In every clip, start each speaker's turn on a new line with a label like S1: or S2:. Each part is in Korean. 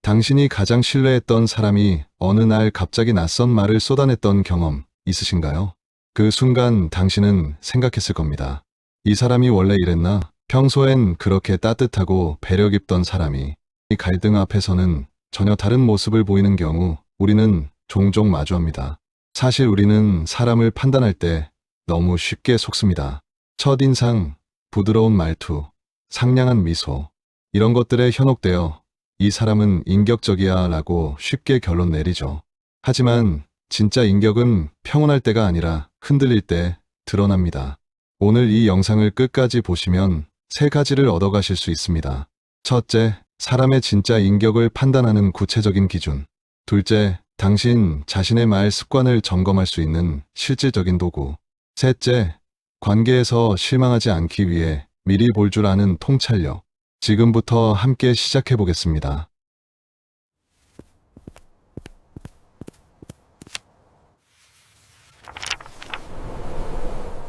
S1: 당신이 가장 신뢰했던 사람이 어느 날 갑자기 낯선 말을 쏟아냈던 경험 있으신가요? 그 순간 당신은 생각했을 겁니다. 이 사람이 원래 이랬나? 평소엔 그렇게 따뜻하고 배려 깊던 사람이 이 갈등 앞에서는 전혀 다른 모습을 보이는 경우 우리는 종종 마주합니다. 사실 우리는 사람을 판단할 때 너무 쉽게 속습니다. 첫인상, 부드러운 말투, 상냥한 미소, 이런 것들에 현혹되어 이 사람은 인격적이야 라고 쉽게 결론 내리죠. 하지만 진짜 인격은 평온할 때가 아니라 흔들릴 때 드러납니다. 오늘 이 영상을 끝까지 보시면 세 가지를 얻어가실 수 있습니다. 첫째, 사람의 진짜 인격을 판단하는 구체적인 기준. 둘째, 당신 자신의 말 습관을 점검할 수 있는 실질적인 도구. 셋째, 관계에서 실망하지 않기 위해 미리 볼 줄 아는 통찰력. 지금부터 함께 시작해 보겠습니다.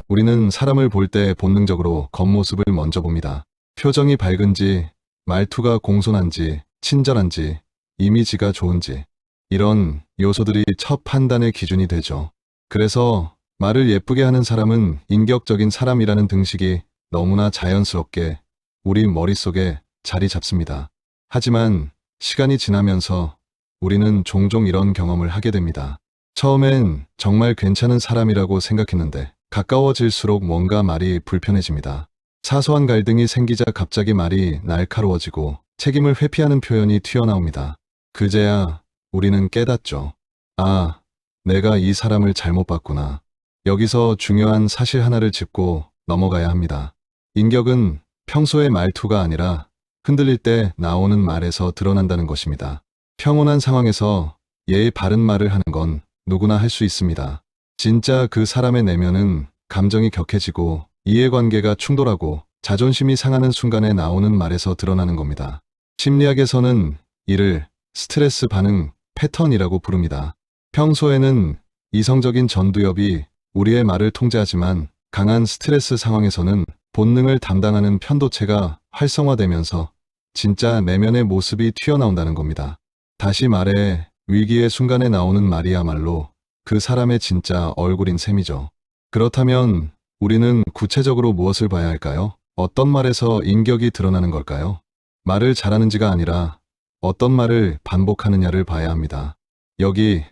S1: 우리는 사람을 볼 때 본능적으로 겉모습을 먼저 봅니다. 표정이 밝은지, 말투가 공손한지, 친절한지, 이미지가 좋은지, 이런 요소들이 첫 판단의 기준이 되죠. 그래서 말을 예쁘게 하는 사람은 인격적인 사람이라는 등식이 너무나 자연스럽게 우리 머릿속에 자리 잡습니다. 하지만 시간이 지나면서 우리는 종종 이런 경험을 하게 됩니다. 처음엔 정말 괜찮은 사람이라고 생각했는데 가까워질수록 뭔가 말이 불편해집니다. 사소한 갈등이 생기자 갑자기 말이 날카로워지고 책임을 회피하는 표현이 튀어나옵니다. 그제야 우리는 깨닫죠. 아, 내가 이 사람을 잘못 봤구나. 여기서 중요한 사실 하나를 짚고 넘어가야 합니다. 인격은 평소의 말투가 아니라 흔들릴 때 나오는 말에서 드러난다는 것입니다. 평온한 상황에서 예의 바른 말을 하는 건 누구나 할 수 있습니다. 진짜 그 사람의 내면은 감정이 격해지고 이해관계가 충돌하고 자존심이 상하는 순간에 나오는 말에서 드러나는 겁니다. 심리학에서는 이를 스트레스 반응 패턴이라고 부릅니다. 평소에는 이성적인 전두엽이 우리의 말을 통제하지만 강한 스트레스 상황에서는 본능을 담당하는 편도체가 활성화되면서 진짜 내면의 모습이 튀어나온다는 겁니다. 다시 말해 위기의 순간에 나오는 말이야말로 그 사람의 진짜 얼굴인 셈이죠. 그렇다면 우리는 구체적으로 무엇을 봐야 할까요? 어떤 말에서 인격이 드러나는 걸까요? 말을 잘하는지가 아니라 어떤 말을 반복하느냐를 봐야 합니다. 여기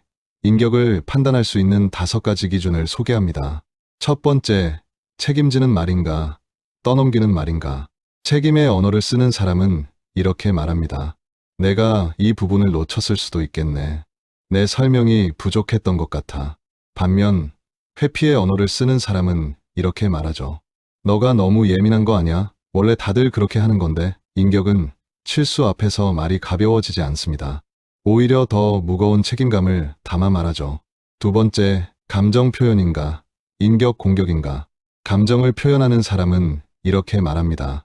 S1: 인격을 판단할 수 있는 5가지 기준을 소개합니다. 첫 번째, 책임지는 말인가, 떠넘기는 말인가. 책임의 언어를 쓰는 사람은 이렇게 말합니다. 내가 이 부분을 놓쳤을 수도 있겠네. 내 설명이 부족했던 것 같아. 반면 회피의 언어를 쓰는 사람은 이렇게 말하죠. 너가 너무 예민한 거 아니야? 원래 다들 그렇게 하는 건데. 인격은 실수 앞에서 말이 가벼워지지 않습니다. 오히려 더 무거운 책임감을 담아 말하죠. 두 번째, 감정 표현인가, 인격 공격인가. 감정을 표현하는 사람은 이렇게 말합니다.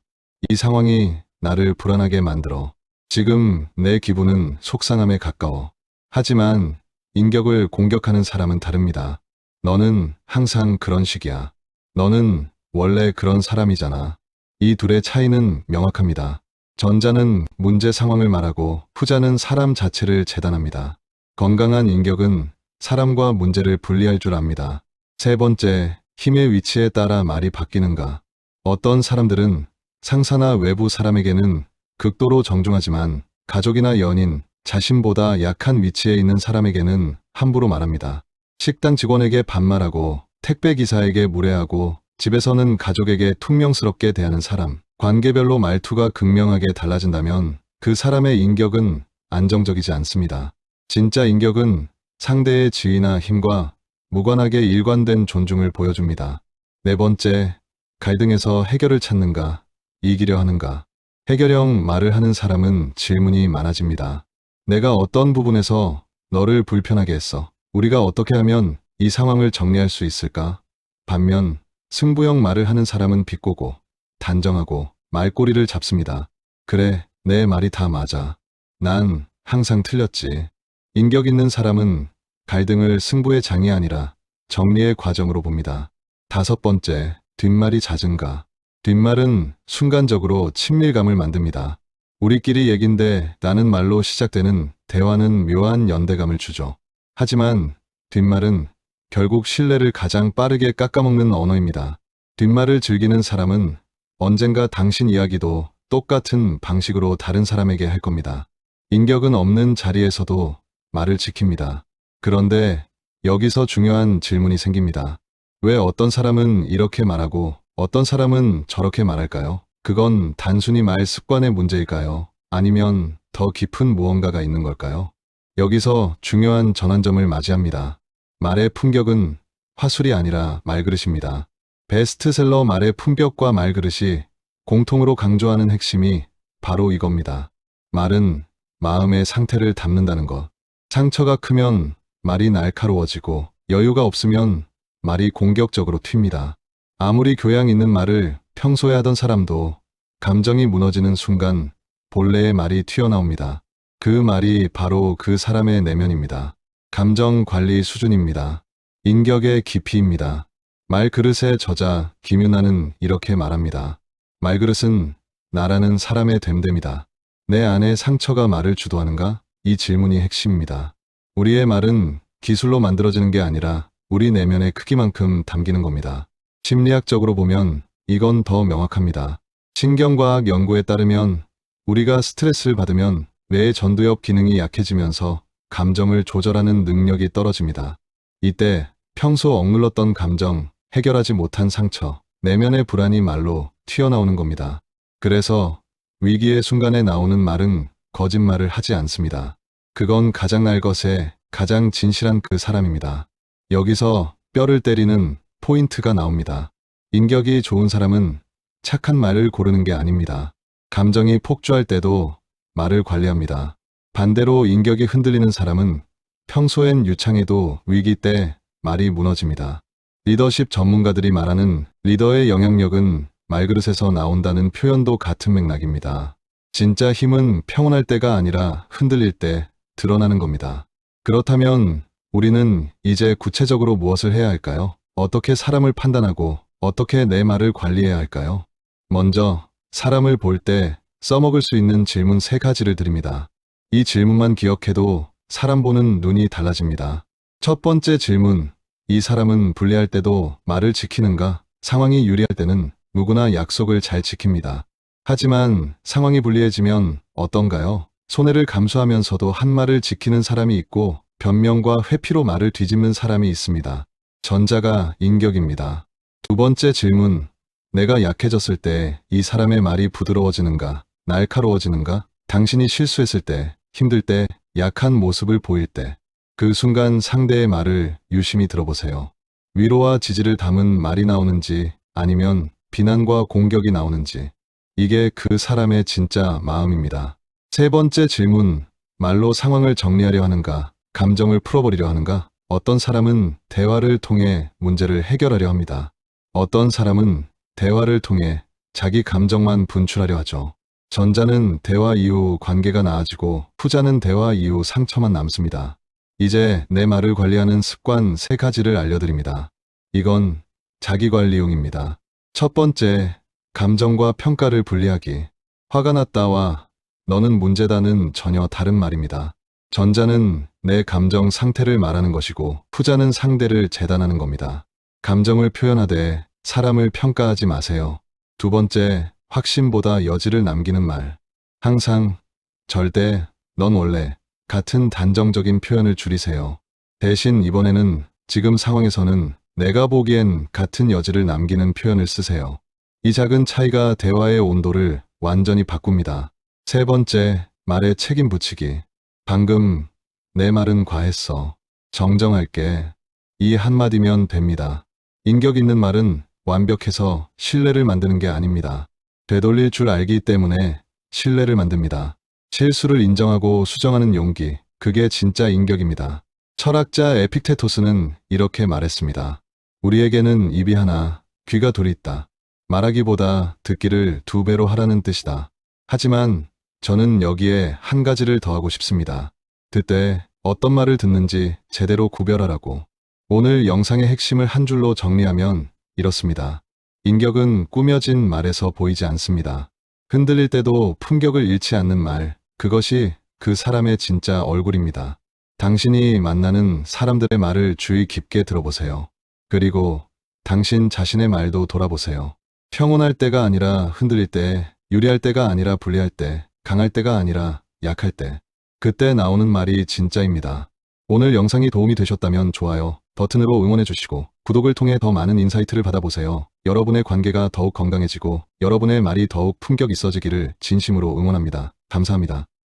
S1: 이 상황이 나를 불안하게 만들어. 지금 내 기분은 속상함에 가까워. 하지만 인격을 공격하는 사람은 다릅니다. 너는 항상 그런 식이야. 너는 원래 그런 사람이잖아. 이 둘의 차이는 명확합니다. 전자는 문제 상황을 말하고 후자는 사람 자체를 재단합니다. 건강한 인격은 사람과 문제를 분리할 줄 압니다. 세 번째, 힘의 위치에 따라 말이 바뀌는가. 어떤 사람들은 상사나 외부 사람에게는 극도로 정중하지만 가족이나 연인, 자신보다 약한 위치에 있는 사람에게는 함부로 말합니다. 식당 직원에게 반말하고 택배 기사에게 무례하고 집에서는 가족에게 퉁명스럽게 대하는 사람. 관계별로 말투가 극명하게 달라진다면 그 사람의 인격은 안정적이지 않습니다. 진짜 인격은 상대의 지위나 힘과 무관하게 일관된 존중을 보여줍니다. 네 번째, 갈등에서 해결을 찾는가, 이기려 하는가. 해결형 말을 하는 사람은 질문이 많아집니다. 내가 어떤 부분에서 너를 불편하게 했어? 우리가 어떻게 하면 이 상황을 정리할 수 있을까? 반면 승부형 말을 하는 사람은 비꼬고 단정하고 말꼬리를 잡습니다. 그래, 내 말이 다 맞아. 난 항상 틀렸지. 인격 있는 사람은 갈등을 승부의 장이 아니라 정리의 과정으로 봅니다. 다섯 번째, 뒷말이 잦은가. 뒷말은 순간적으로 친밀감을 만듭니다. 우리끼리 얘긴데 라는 말로 시작되는 대화는 묘한 연대감을 주죠. 하지만 뒷말은 결국 신뢰를 가장 빠르게 깎아먹는 언어입니다. 뒷말을 즐기는 사람은 언젠가 당신 이야기도 똑같은 방식으로 다른 사람에게 할 겁니다. 인격은 없는 자리에서도 말을 지킵니다. 그런데 여기서 중요한 질문이 생깁니다. 왜 어떤 사람은 이렇게 말하고 어떤 사람은 저렇게 말할까요? 그건 단순히 말 습관의 문제일까요? 아니면 더 깊은 무언가가 있는 걸까요? 여기서 중요한 전환점을 맞이합니다. 말의 품격은 화술이 아니라 말그릇입니다. 베스트셀러 말의 품격과 말그릇이 공통으로 강조하는 핵심이 바로 이겁니다. 말은 마음의 상태를 담는다는 것. 상처가 크면 말이 날카로워지고 여유가 없으면 말이 공격적으로 튑니다. 아무리 교양 있는 말을 평소에 하던 사람도 감정이 무너지는 순간 본래의 말이 튀어나옵니다. 그 말이 바로 그 사람의 내면입니다. 감정 관리 수준입니다. 인격의 깊이입니다. 말그릇의 저자 김윤아는 이렇게 말합니다. 말그릇은 나라는 사람의 됨됨이다. 내 안에 상처가 말을 주도하는가? 이 질문이 핵심입니다. 우리의 말은 기술로 만들어지는 게 아니라 우리 내면의 크기만큼 담기는 겁니다. 심리학적으로 보면 이건 더 명확합니다. 신경과학 연구에 따르면 우리가 스트레스를 받으면 뇌의 전두엽 기능이 약해지면서 감정을 조절하는 능력이 떨어집니다. 이때 평소 억눌렀던 감정, 해결하지 못한 상처, 내면의 불안이 말로 튀어나오는 겁니다. 그래서 위기의 순간에 나오는 말은 거짓말을 하지 않습니다. 그건 가장 날 것에 가장 진실한 그 사람입니다. 여기서 뼈를 때리는 포인트가 나옵니다. 인격이 좋은 사람은 착한 말을 고르는 게 아닙니다. 감정이 폭주할 때도 말을 관리합니다. 반대로 인격이 흔들리는 사람은 평소엔 유창해도 위기 때 말이 무너집니다. 리더십 전문가들이 말하는 리더의 영향력은 말그릇에서 나온다는 표현도 같은 맥락입니다. 진짜 힘은 평온할 때가 아니라 흔들릴 때 드러나는 겁니다. 그렇다면 우리는 이제 구체적으로 무엇을 해야 할까요? 어떻게 사람을 판단하고 어떻게 내 말을 관리해야 할까요? 먼저 사람을 볼 때 써먹을 수 있는 질문 3가지를 드립니다. 이 질문만 기억해도 사람 보는 눈이 달라집니다. 첫 번째 질문, 이 사람은 불리할 때도 말을 지키는가? 상황이 유리할 때는 누구나 약속을 잘 지킵니다. 하지만 상황이 불리해지면 어떤가요? 손해를 감수하면서도 한 말을 지키는 사람이 있고 변명과 회피로 말을 뒤집는 사람이 있습니다. 전자가 인격입니다. 두 번째 질문, 내가 약해졌을 때 이 사람의 말이 부드러워지는가, 날카로워지는가? 당신이 실수했을 때, 힘들 때, 약한 모습을 보일 때, 그 순간 상대의 말을 유심히 들어보세요. 위로와 지지를 담은 말이 나오는지 아니면 비난과 공격이 나오는지, 이게 그 사람의 진짜 마음입니다. 세 번째 질문, 말로 상황을 정리하려 하는가, 감정을 풀어버리려 하는가? 어떤 사람은 대화를 통해 문제를 해결하려 합니다. 어떤 사람은 대화를 통해 자기 감정만 분출하려 하죠. 전자는 대화 이후 관계가 나아지고 후자는 대화 이후 상처만 남습니다. 이제 내 말을 관리하는 습관 3가지를 알려드립니다. 이건 자기관리용입니다. 첫 번째, 감정과 평가를 분리하기. 화가 났다와 너는 문제다는 전혀 다른 말입니다. 전자는 내 감정 상태를 말하는 것이고 후자는 상대를 재단하는 겁니다. 감정을 표현하되 사람을 평가하지 마세요. 두 번째, 확신보다 여지를 남기는 말. 항상, 절대, 넌 원래 같은 단정적인 표현을 줄이세요. 대신 이번에는 지금 상황에서는 내가 보기엔 같은 여지를 남기는 표현을 쓰세요. 이 작은 차이가 대화의 온도를 완전히 바꿉니다. 세 번째, 말에 책임 붙이기. 방금 내 말은 과했어. 정정할게. 이 한마디면 됩니다. 인격 있는 말은 완벽해서 신뢰를 만드는 게 아닙니다. 되돌릴 줄 알기 때문에 신뢰를 만듭니다. 실수를 인정하고 수정하는 용기, 그게 진짜 인격입니다. 철학자 에픽테토스는 이렇게 말했습니다. 우리에게는 입이 하나, 귀가 둘이 있다. 말하기보다 듣기를 2배로 하라는 뜻이다. 하지만 저는 여기에 한 가지를 더하고 싶습니다. 듣되 어떤 말을 듣는지 제대로 구별하라고. 오늘 영상의 핵심을 한 줄로 정리하면 이렇습니다. 인격은 꾸며진 말에서 보이지 않습니다. 흔들릴 때도 품격을 잃지 않는 말, 그것이 그 사람의 진짜 얼굴입니다. 당신이 만나는 사람들의 말을 주의 깊게 들어보세요. 그리고 당신 자신의 말도 돌아보세요. 평온할 때가 아니라 흔들릴 때, 유리할 때가 아니라 불리할 때, 강할 때가 아니라 약할 때. 그때 나오는 말이 진짜입니다. 오늘 영상이 도움이 되셨다면 좋아요 버튼으로 응원해 주시고 구독을 통해 더 많은 인사이트를 받아보세요. 여러분의 관계가 더욱 건강해지고 여러분의 말이 더욱 품격 있어지기를 진심으로 응원합니다. 감사합니다.